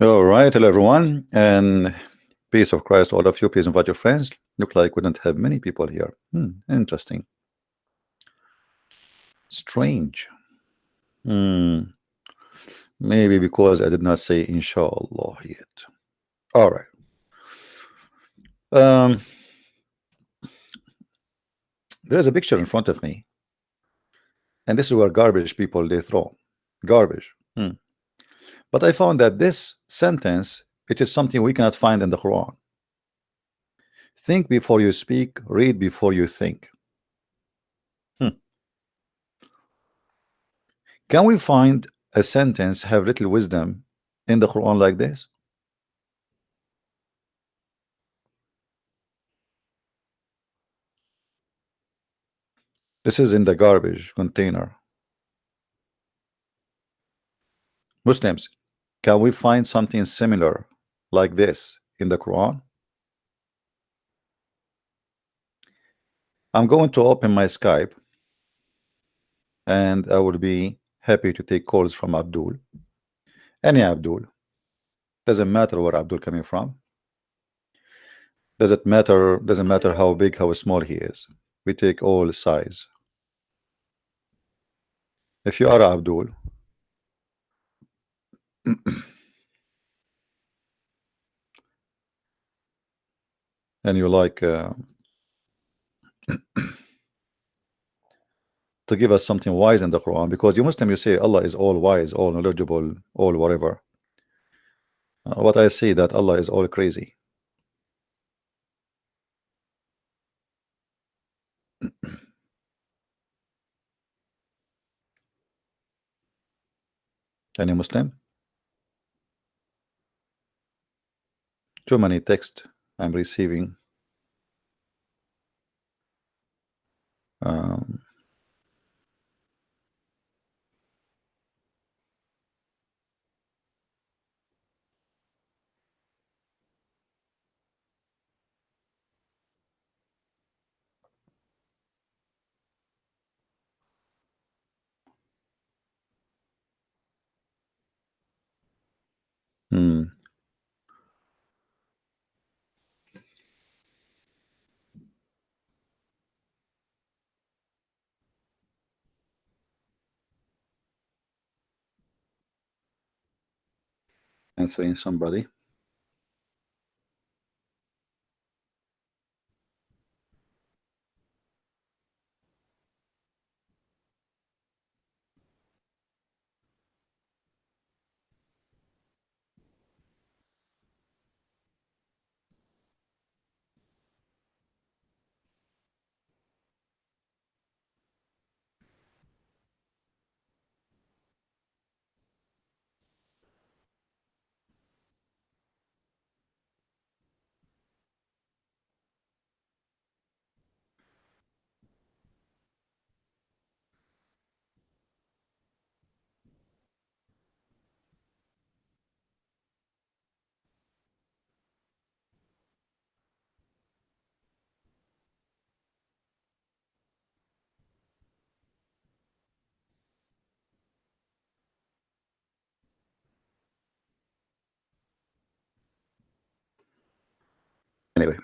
All right, hello everyone, and peace of Christ, all of you. Please invite your friends. Look like we don't have many people here. Interesting, strange. Hmm, maybe because I did not say inshallah yet. All right. Um, there is a picture in front of me, and this is where garbage people they throw garbage. But I found that this sentence it is something we cannot find in the Quran. Think before you speak. Read before you think. Hmm. Can we find a sentence have little wisdom in the Quran like this? This is in the garbage container. Muslims, can we find something similar like this in the Quran? I'm going to open my Skype and I will be happy to take calls from Abdul. Any Abdul. Doesn't matter where Abdul coming from. Doesn't matter how big, how small he is. We take all size. If you are Abdul and you like to give us something wise in the Quran, because you Muslim you say Allah is all wise, all knowledgeable, all whatever. What I say that Allah is all crazy. Any Muslim? Too many text I'm receiving. Um, hmm. Answering somebody. Anyway,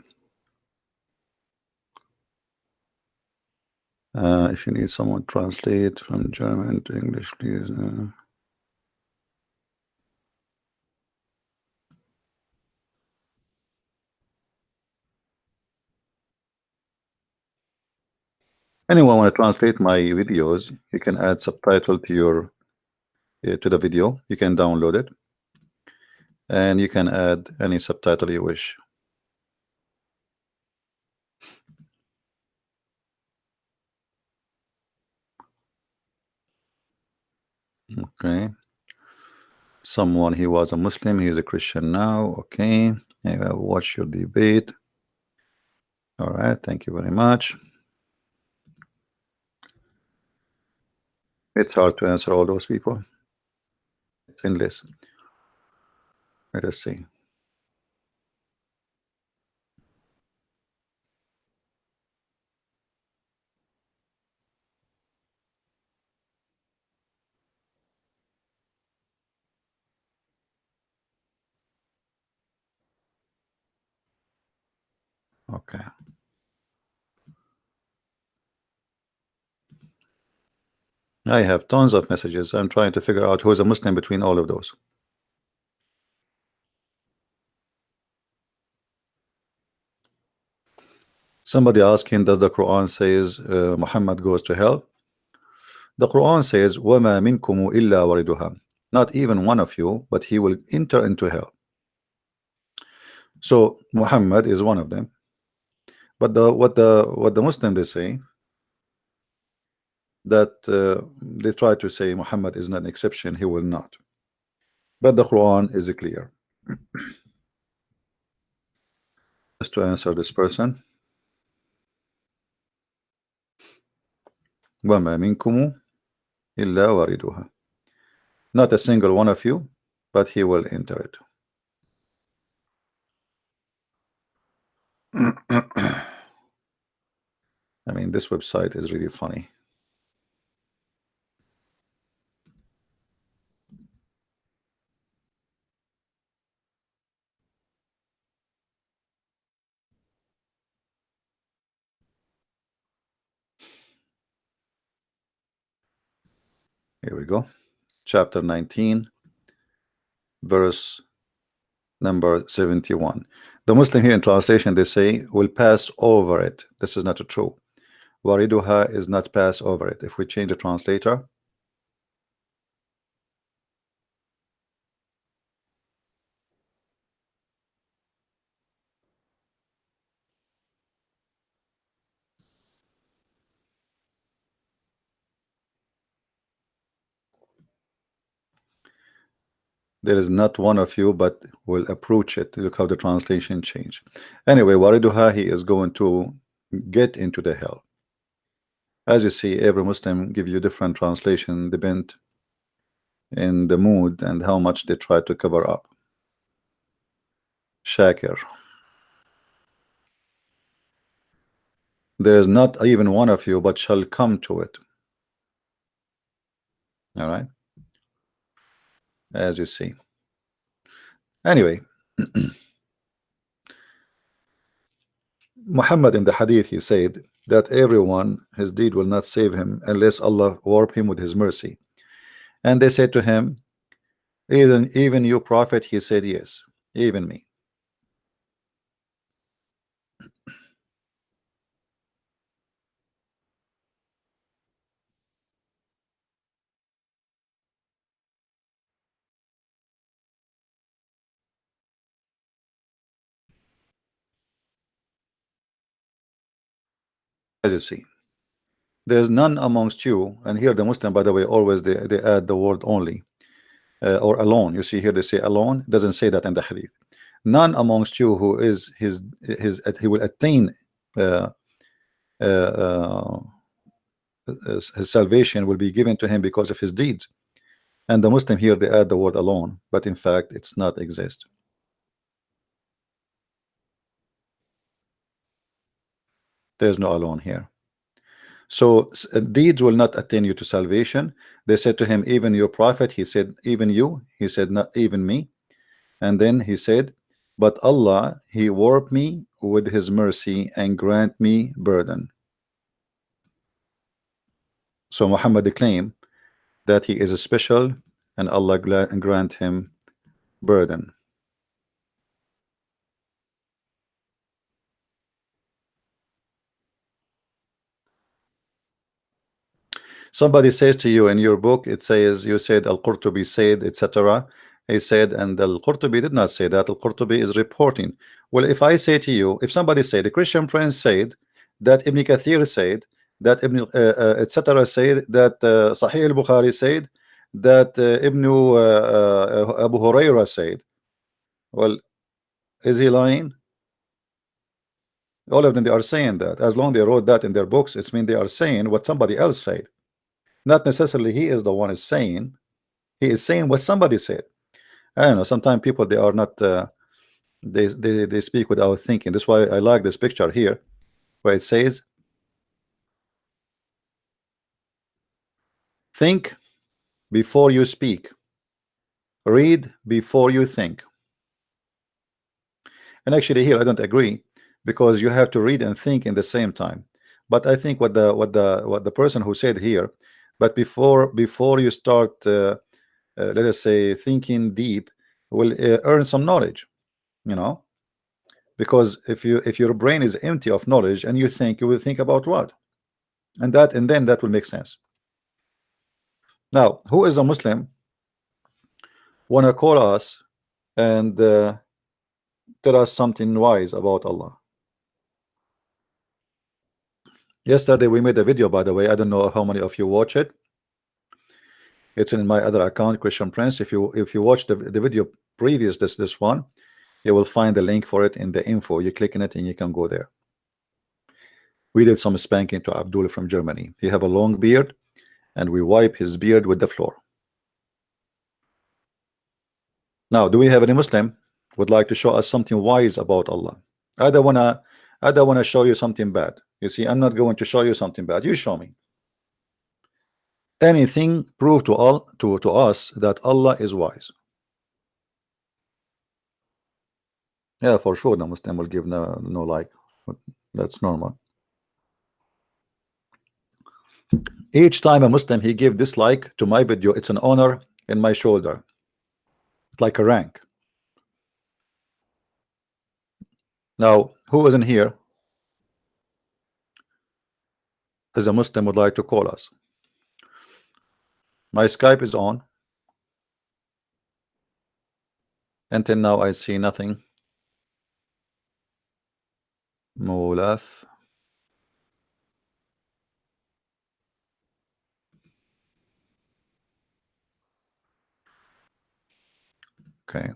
if you need someone to translate from German to English, please. Anyone want to translate my videos? You can add subtitle to your to the video. You can download it, and you can add any subtitle you wish. Okay. Someone he was a Muslim, he is a Christian now. Okay. Anyway, watch your debate. All right, thank you very much. It's hard to answer all those people. It's endless. Let us see. Okay. I have tons of messages. I'm trying to figure out who is a Muslim between all of those. Somebody asking, does the Quran says Muhammad goes to hell? The Quran says, وَمَا مِنْكُمُ إِلَّا وَرِدُهَا. Not even one of you, but he will enter into hell. So Muhammad is one of them. But what the Muslim they say that they try to say Muhammad is not an exception, he will not. But the Quran is clear. Just to answer this person, وَمَا مِنْكُمُ إِلَّا وَرِدُهَا. Not a single one of you, but he will enter it. I mean, this website is really funny. Here we go. Chapter 19, verse number 71. The Muslim here in translation, they say, will pass over it. This is not true. Wariduha is not pass over it. If we change the translator, there is not one of you, but will approach it. Look how the translation changed. Anyway, Wariduha, he is going to get into the hell. As you see, every Muslim give you different translation, depend in the mood and how much they try to cover up. Shakir. There is not even one of you, but shall come to it. All right. As you see. Anyway, Muhammad in the hadith, he said that everyone, his deed will not save him unless Allah warp him with his mercy. And they said to him, even you prophet? He said, yes, even me. As you see, there's none amongst you, and here the Muslim, by the way, always they add the word only or alone. You see here they say alone, it doesn't say that in the hadith. None amongst you who is his he will attain uh, uh, his salvation will be given to him because of his deeds. And the Muslim here they add the word alone, but in fact it's not exist. There's no alone here. So deeds will not attain you to salvation. They said to him, even your prophet? He said, even you? He said, not even me. And then he said, but Allah, he warp me with his mercy and grant me burden. So Muhammad claimed that he is a special and Allah grant him burden. Somebody says to you in your book, it says, you said Al-Qurtubi said, etc. He said, and Al-Qurtubi did not say that. Al-Qurtubi is reporting. Well, if I say to you, if somebody said, the Christian Prince said, that Ibn Kathir said, that Ibn etc. said, that Sahih al-Bukhari said, that Ibn Abu Huraira said, well, is he lying? All of them, they are saying that. As long as they wrote that in their books, it means they are saying what somebody else said. Not necessarily he is the one is saying. He is saying what somebody said. I don't know. Sometimes people they are not. They speak without thinking. That's why I like this picture here, where it says, "Think before you speak. Read before you think." And actually, here I don't agree because you have to read and think in the same time. But I think what the person who said here, but before you start let us say thinking deep, will earn some knowledge, you know, because if your brain is empty of knowledge and you think, you will think about what, and then that will make sense. Now, who is a Muslim wanna call us and tell us something wise about Allah? Yesterday we made a video, by the way. I don't know how many of you watch it. It's in my other account, Christian Prince. If you watch the video previous this one, you will find the link for it in the info. You click on it and you can go there. We did some spanking to Abdul from Germany. He have a long beard, and we wipe his beard with the floor. Now, do we have any Muslim would like to show us something wise about Allah? I don't wanna show you something bad. You see, I'm not going to show you something bad. You show me anything, prove to us that Allah is wise. Yeah, for sure the Muslim will give no like. That's normal. Each time a Muslim he give dislike to my video, it's an honor in my shoulder. It's like a rank. Now, who isn't here as a Muslim would like to call us? My Skype is on. Until now I see nothing. Mulaf. Okay.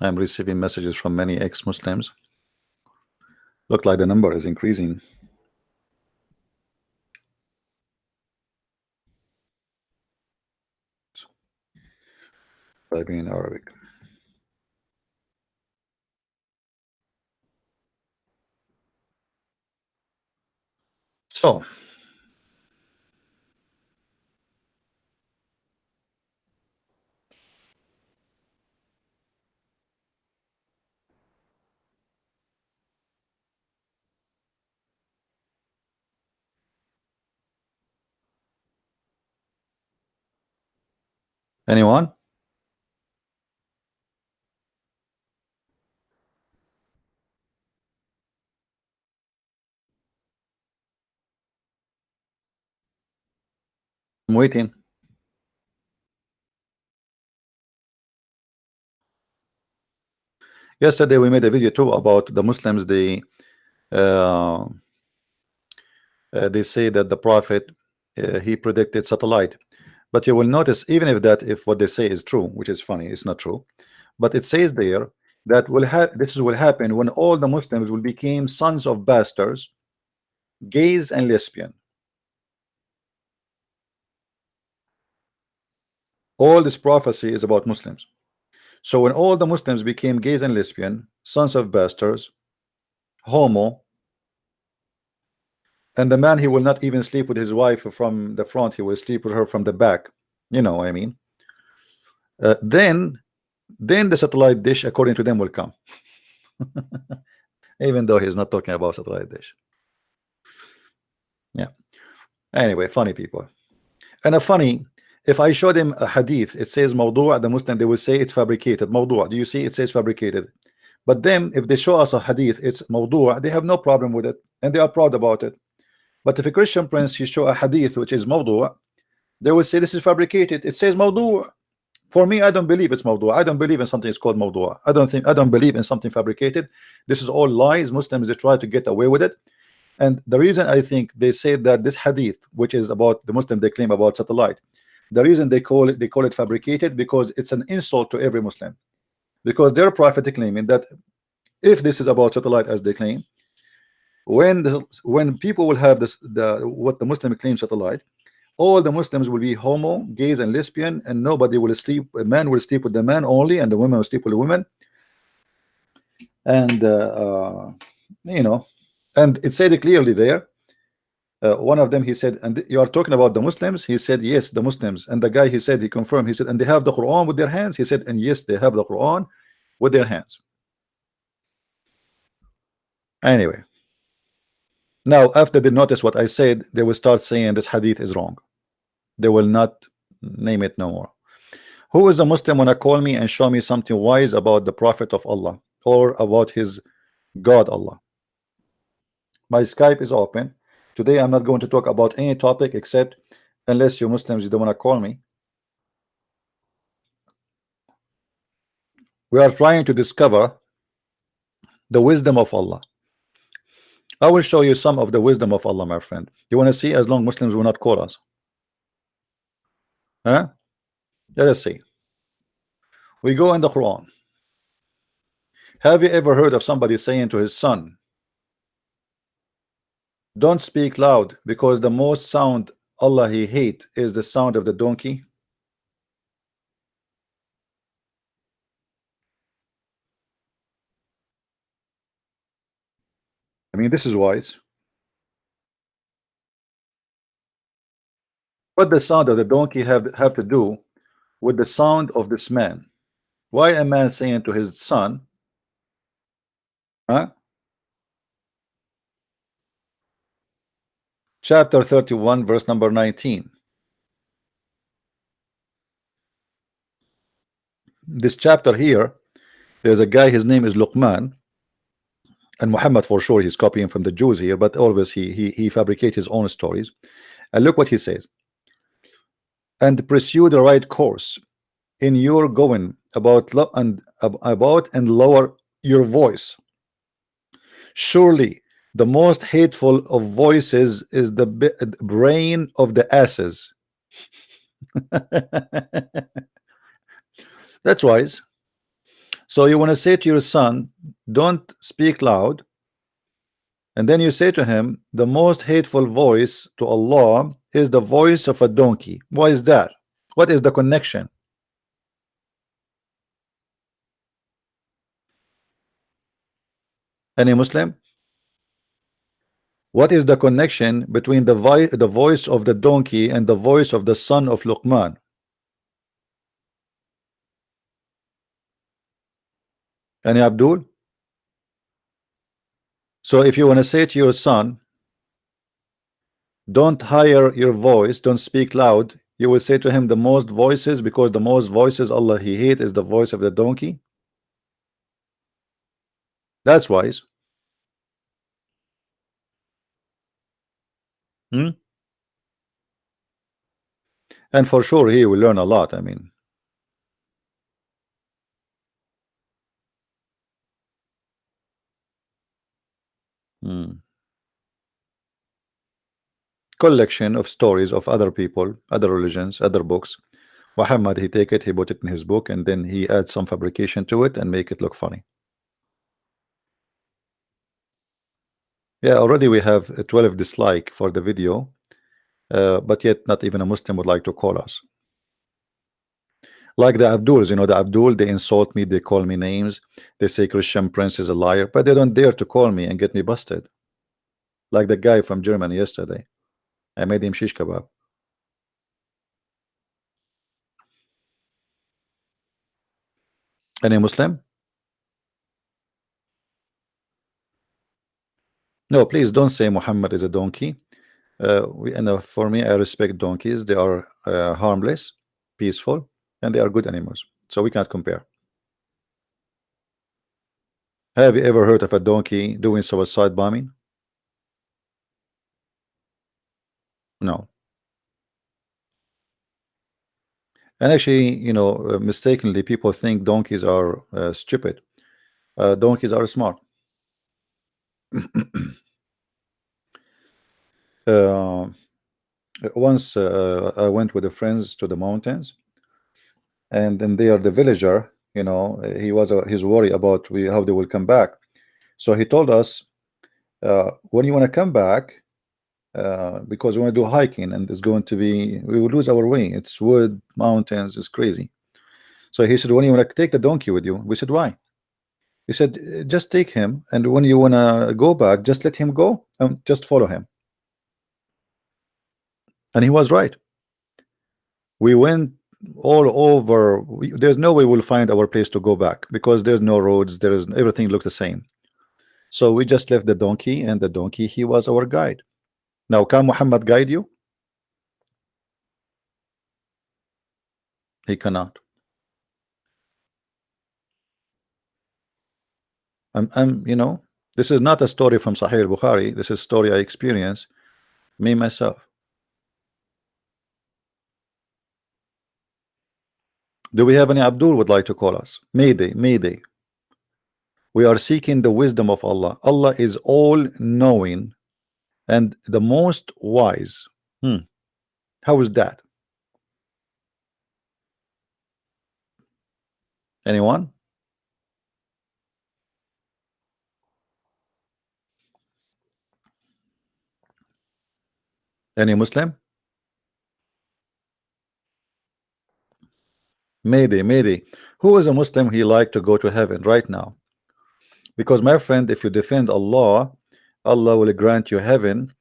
I'm receiving messages from many ex-Muslims. Look like the number is increasing. Typing in Arabic. So anyone? I'm waiting. Yesterday we made a video too about the Muslims. They say that the Prophet he predicted satellite, but you will notice even if what they say is true, which is funny, it's not true, but it says there that this will happen when all the Muslims will become sons of bastards, gays and lesbian. All this prophecy is about Muslims. So when all the Muslims became gays and lesbian, sons of bastards, homo, and the man he will not even sleep with his wife from the front, he will sleep with her from the back, you know what I mean, then the satellite dish according to them will come. Even though he's not talking about satellite dish. Yeah, anyway, funny people. And a funny, if I show them a hadith, it says mawdu', the Muslim they will say it's fabricated. Mawdu', do you see it says fabricated? But then if they show us a hadith, it's mawdu', they have no problem with it and they are proud about it. But if a Christian prince you show a hadith which is mawdu', they will say this is fabricated. It says mawdu'. For me, I don't believe it's mawdu'. I don't believe in something is called mawdu'. I don't believe in something fabricated. This is all lies. Muslims they try to get away with it. And the reason I think they say that this hadith, which is about the Muslim they claim about satellite, the reason they call it fabricated because it's an insult to every Muslim, because their prophet claiming that if this is about satellite as they claim, when people will have what the Muslim claims satellite, all the Muslims will be homo, gays and lesbian, and nobody will sleep. A man will sleep with the man only, and the women will sleep with the women. And you know, and it said it clearly there. One of them he said, and you are talking about the Muslims? He said yes, the Muslims. And the guy he said, he confirmed, he said, and they have the Quran with their hands? He said, and yes, they have the Quran with their hands. Anyway, now after they notice what I said, they will start saying this hadith is wrong. They will not name it no more. Who is a Muslim wanna call me and show me something wise about the Prophet of Allah or about his God Allah? My Skype is open. Today I'm not going to talk about any topic except, unless you Muslims you don't want to call me. We are trying to discover the wisdom of Allah. I will show you some of the wisdom of Allah, my friend. You want to see, as long Muslims will not call us? Huh? Let us see. We go in the Quran. Have you ever heard of somebody saying to his son, don't speak loud, because the most sound Allah he hate is the sound of the donkey? I mean, this is wise. What the sound of the donkey have to do with the sound of this man? Why a man saying to his son, huh? Chapter 31 verse number 19. This chapter here, there's a guy, his name is Luqman, and Muhammad for sure he's copying from the Jews here, but always he fabricates his own stories. And look what he says: and pursue the right course in your going about and lower your voice. Surely the most hateful of voices is the brain of the asses. That's wise. So you want to say to your son, don't speak loud, and then you say to him, the most hateful voice to Allah is the voice of a donkey. Why is that? What is the connection? Any Muslim? What is the connection between the voice of the donkey and the voice of the son of Luqman? Any Abdul? So if you want to say to your son, don't higher your voice, don't speak loud, you will say to him the most voices, because the most voices Allah he hate is the voice of the donkey. That's wise. And for sure he will learn a lot. I mean, collection of stories of other people, other religions, other books. Muhammad he take it, he put it in his book, and then he adds some fabrication to it and make it look funny. Yeah, already we have a 12 dislike for the video, but yet not even a Muslim would like to call us. Like the Abduls, you know, the Abdul, they insult me, they call me names, they say Christian Prince is a liar, but they don't dare to call me and get me busted. Like the guy from Germany yesterday, I made him shish kebab. Any Muslim? No, please don't say Muhammad is a donkey. For me, I respect donkeys. They are harmless, peaceful, and they are good animals. So we cannot compare. Have you ever heard of a donkey doing suicide bombing? No. And actually, you know, mistakenly, people think donkeys are stupid. Donkeys are smart. Once I went with the friends to the mountains, and then they are the villager. You know, he's worried about how they will come back. So he told us, when you want to come back, because we want to do hiking, and it's going to be, we will lose our way. It's wood, mountains, it's crazy. So he said, when you want to take the donkey with you? We said, why? He said, just take him, and when you want to go back, just let him go and just follow him. And he was right. We went all over. There's no way we'll find our place to go back, because there's no roads, everything looked the same. So we just left the donkey, and the donkey, he was our guide. Now can Muhammad guide you? He cannot. You know, this is not a story from Sahih al-Bukhari. This is a story I experienced me myself. Do we have any Abdul would like to call us? Mayday, Mayday. We are seeking the wisdom of Allah. Allah is all knowing and the most wise. How is that? Anyone? Any Muslim? Mayday, Mayday. Who is a Muslim he like to go to heaven right now? Because my friend, if you defend Allah, Allah will grant you heaven,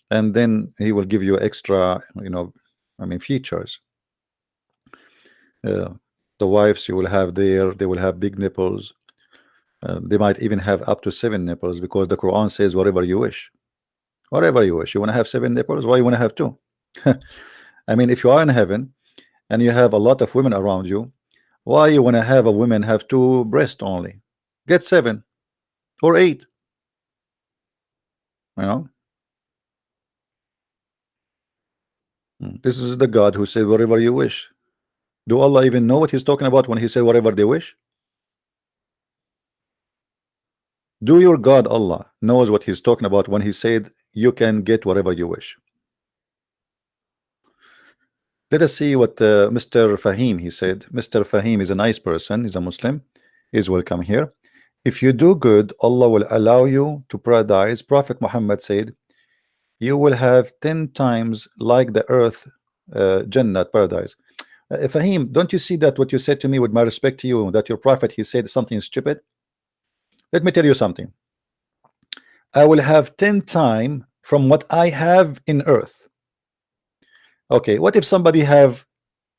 and then He will give you extra, I mean, features. The wives you will have there, they will have big nipples. They might even have up to 7 nipples, because the Quran says whatever you wish. Whatever you wish. You want to have 7 nipples? Why you want to have 2? I mean, if you are in heaven and you have a lot of women around you, why you want to have a woman have 2 breasts only? Get 7 or 8. You know, this is the God who said whatever you wish. Do Allah even know what He's talking about when He said whatever they wish? Do your God Allah knows what He's talking about when He said you can get whatever you wish? Let us see what Mr. Fahim he said. Mr. Fahim is a nice person. He's a Muslim. He's welcome here. If you do good, Allah will allow you to paradise. Prophet Muhammad said you will have 10 times like the earth, Jannah, paradise. Fahim, don't you see that what you said to me, with my respect to you, that your prophet he said something stupid? Let me tell you something. I will have 10 times from what I have in earth. Okay, what if somebody have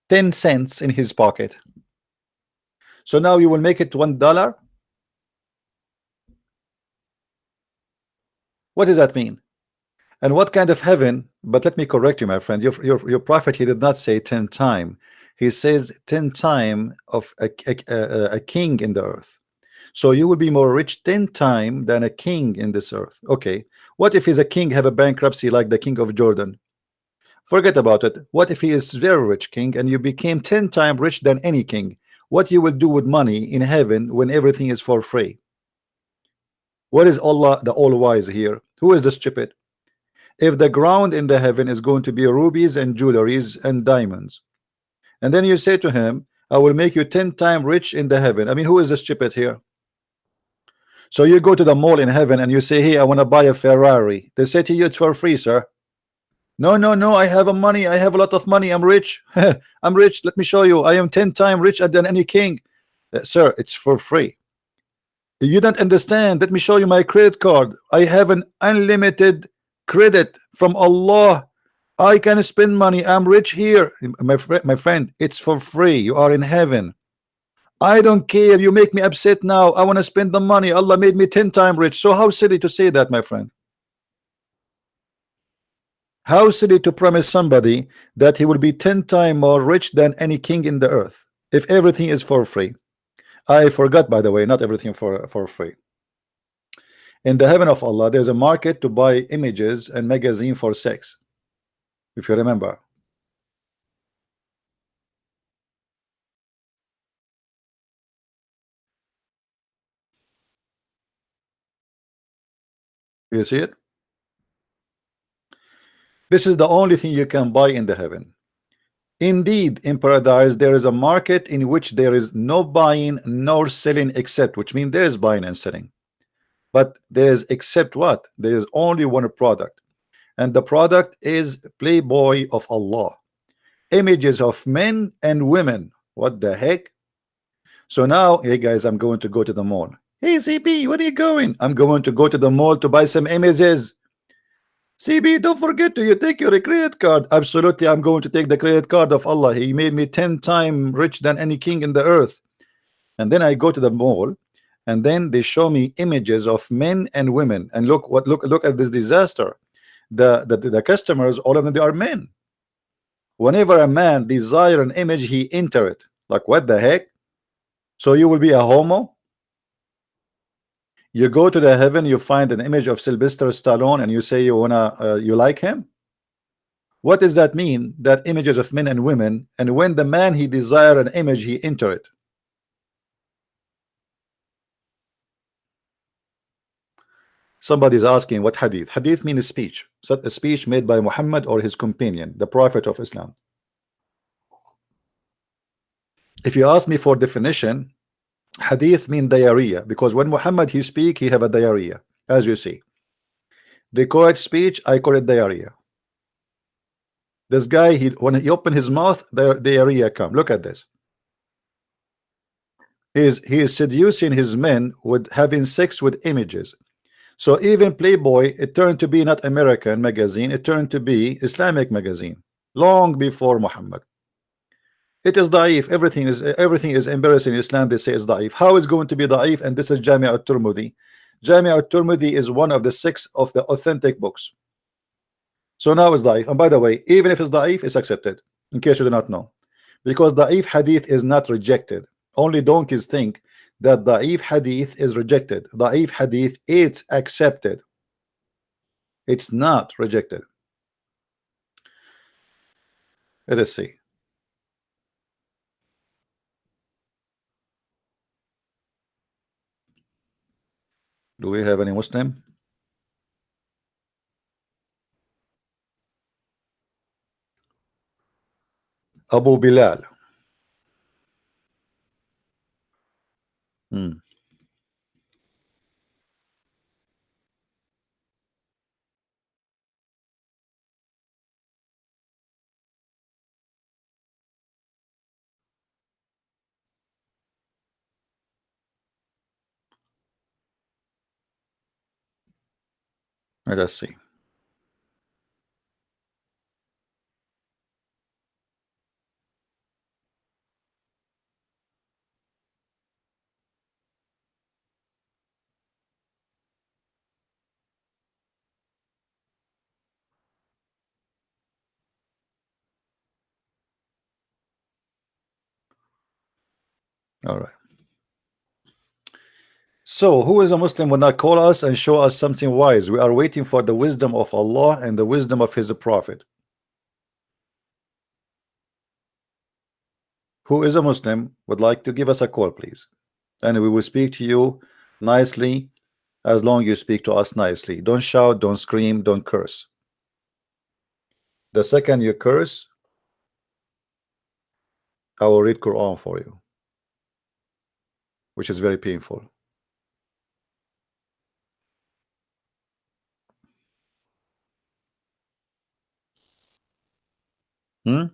10 cents in his pocket? So now you will make it $1. What does that mean? And what kind of heaven? But let me correct you, my friend. Your prophet, he did not say 10 times. He says 10 times of a king in the earth. So you will be more rich 10 times than a king in this earth. Okay, what if he's a king, have a bankruptcy like the king of Jordan? Forget about it. What if he is very rich king and you became 10 times rich than any king? What you will do with money in heaven when everything is for free? What is Allah the all-wise here? Who is the stupid? If the ground in the heaven is going to be rubies and jewelries and diamonds, and then you say to him, I will make you 10 times rich in the heaven. I mean, who is the stupid here? So you go to the mall in heaven and you say, hey, I want to buy a Ferrari. They say to you, it's for free, sir. No, no, no, I have a money. I have a lot of money. I'm rich. I'm rich. Let me show you. I am 10 times richer than any king. Sir, it's for free. You don't understand. Let me show you my credit card. I have an unlimited credit from Allah. I can spend money. I'm rich here. My friend, it's for free. You are in heaven. I don't care. You make me upset now. I want to spend the money. Allah made me 10 times rich. So how silly to say that, my friend? How silly to promise somebody that he will be 10 times more rich than any king in the earth if everything is for free. I forgot, by the way, not everything for free. In the heaven of Allah, there's a market to buy images and magazine for sex, if you remember. You see it? This is the only thing you can buy in the heaven. Indeed, in paradise there is a market in which there is no buying nor selling, except, which means there is buying and selling, but there is, except what? There is only one product, and the product is Playboy of Allah, images of men and women. What the heck? So now, hey guys, I'm going to go to the mall. Hey CP, where are you going? I'm going to go to the mall to buy some images. CB, don't forget to you take your credit card. Absolutely, I'm going to take the credit card of Allah. He made me 10 times rich than any king in the earth. And then I go to the mall and then they show me images of men and women, and look at this disaster. The customers, all of them, they are men. Whenever a man desire an image, he enter it. Like, what the heck? So you will be a homo? You go to the heaven, you find an image of Sylvester Stallone, and you say you wanna you like him? What does that mean? That images of men and women, and when the man he desire an image, he enter it. Somebody's asking what hadith. Hadith means speech. So a speech made by Muhammad or his companion, the prophet of Islam. If you ask me for definition, hadith mean diarrhea, because when Muhammad he speak, he have a diarrhea, as you see. They call it speech, I call it diarrhea. This guy, when he open his mouth, the diarrhea come. Look at this. He is seducing his men with having sex with images. So even Playboy, it turned to be not American magazine, it turned to be Islamic magazine long before Muhammad. It is da'if. Everything is embarrassing in Islam. They say it's da'if. How is going to be da'if? And this is Jami' al-Tirmidhi. Jami' al-Tirmidhi is one of the 6 of the authentic books. So now it's da'if. And by the way, even if it's da'if, it's accepted, in case you do not know, because da'if hadith is not rejected. Only donkeys think that da'if hadith is rejected. Da'if hadith, it's accepted. It's not rejected. Let us see. Do we have any Muslim? Abu Bilal. Let us see. All right. So who is a Muslim will not call us and show us something wise? We are waiting for the wisdom of Allah and the wisdom of his prophet. Who is a Muslim would like to give us a call, please, and we will speak to you nicely, as long as you speak to us nicely. Don't shout, don't scream, don't curse. The second you curse, I will read Quran for you, which is very painful. You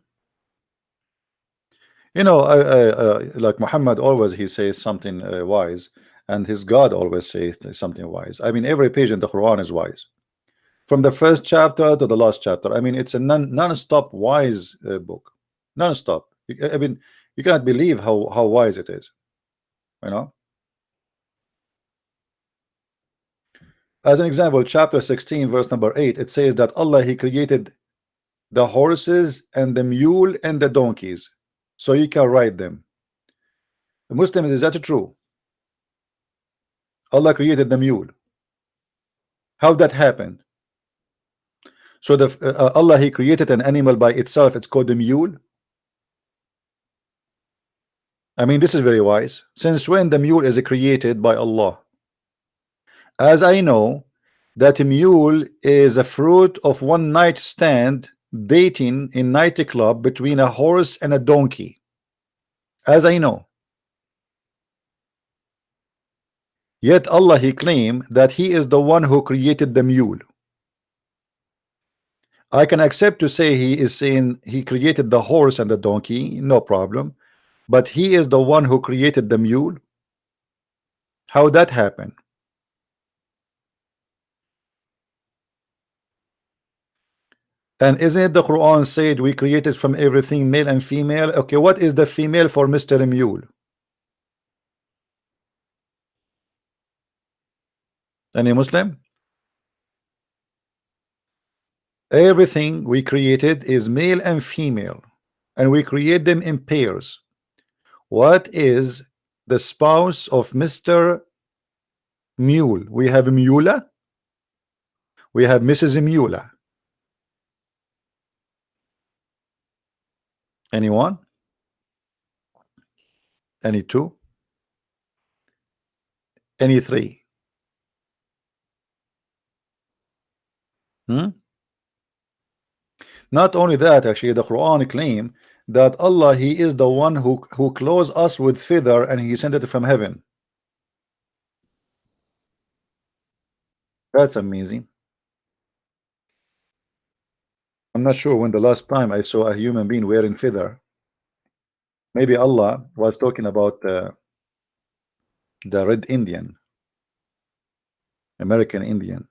know, like Muhammad always he says something wise, and his God always says something wise. I mean, every page in the Quran is wise, from the first chapter to the last chapter. I mean, it's a non-stop wise book, non-stop. I mean, you cannot believe how wise it is, you know. As an example, chapter 16 verse number 8, it says that Allah he created the horses and the mule and the donkeys so you can ride them. The Muslims, is that true? Allah created the mule. How that happened? So the Allah he created an animal by itself, it's called the mule. I mean, this is very wise. Since when the mule is created by Allah? As I know that a mule is a fruit of one night stand dating in nightclub between a horse and a donkey, as I know. Yet Allah he claimed that he is the one who created the mule. I can accept to say he is saying he created the horse and the donkey, no problem, but he is the one who created the mule. How that happened? And isn't it the Quran said we created from everything male and female? Okay, what is the female for Mr. Mule? Any Muslim? Everything we created is male and female, and we create them in pairs. What is the spouse of Mr. Mule? We have Mula, we have Mrs. Mula. Anyone? Any two? Any three? Hmm? Not only that, actually, the Quran claim that Allah, He is the one who clothes us with feather, and He sent it from heaven. That's amazing. I'm not sure when the last time I saw a human being wearing feather. Maybe Allah was talking about the red Indian, American Indian.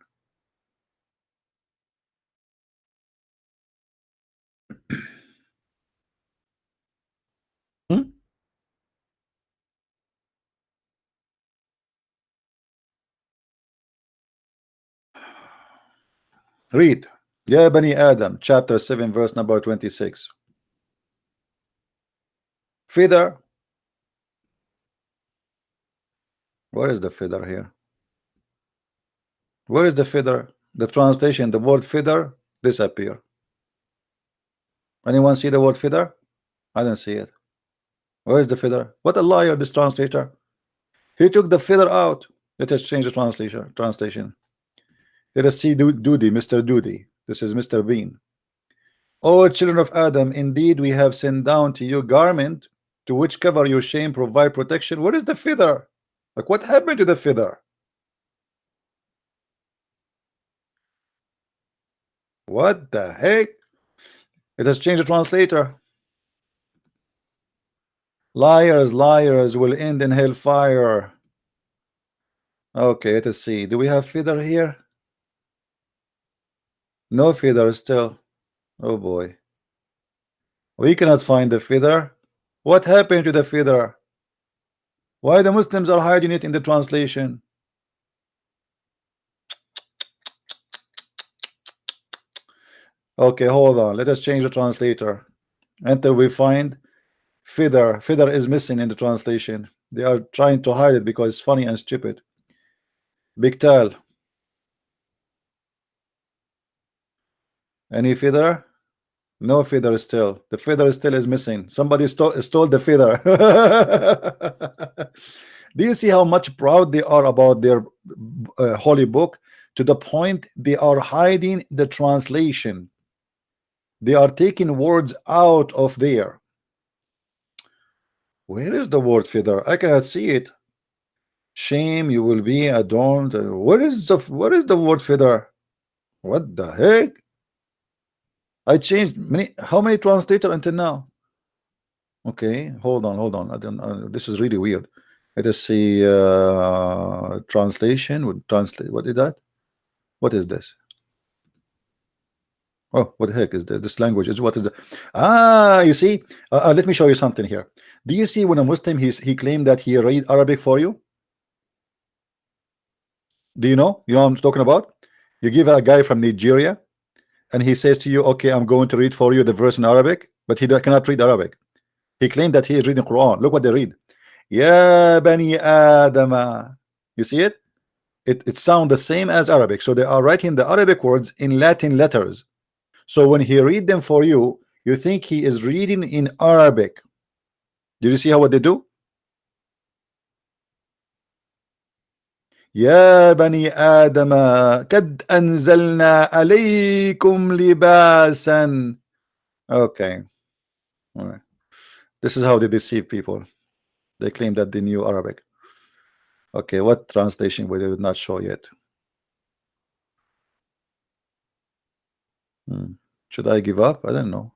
Hmm? Read. Ya Bani Adam, chapter 7, verse number 26. Feather. Where is the feather here? Where is the feather? The translation, the word feather disappear. Anyone see the word feather? I don't see it. Where is the feather? What a liar, this translator. He took the feather out. Let us change the translation. Let us see Doody, Mr. Doody. This is Mr. Bean. O children of Adam, indeed we have sent down to you garment to which cover your shame, provide protection. Where is the feather? Like, what happened to the feather? What the heck? It has changed the translator. Liars, liars will end in hellfire. Okay, let us see. Do we have feather here? No feather still. Oh boy. We cannot find the feather. What happened to the feather? Why the Muslims are hiding it in the translation? Okay, hold on. Let us change the translator until we find feather. Feather is missing in the translation. They are trying to hide it because it's funny and stupid. Bigtal. Any feather? No feather still. The feather still is missing. Somebody stole the feather. Do you see how much proud they are about their holy book, to the point they are hiding the translation? They are taking words out of there. Where is the word feather? I cannot see it. Shame, you will be adorned. What is the word feather? What the heck? I changed how many translator until now? Okay, hold on. I don't. This is really weird. Let us see. Translation would translate. What is that? What is this? Oh, what the heck is this language? Is what is the? Ah, you see. Let me show you something here. Do you see when a Muslim he claimed that he read Arabic for you? Do you know? You know what I'm talking about? You give a guy from Nigeria, and he says to you, "Okay, I'm going to read for you the verse in Arabic," but he cannot read Arabic. He claimed that he is reading Quran. Look what they read. Ya Bani Adama. You see it? It sounds the same as Arabic. So they are writing the Arabic words in Latin letters. So when he read them for you, you think he is reading in Arabic. Did you see how what they do? Ya Bani Adama, kad anzalna alaykum libasan. Okay. All right. This is how they deceive people. They claim that they knew Arabic. Okay, what translation will they not show yet? Should I give up? I don't know.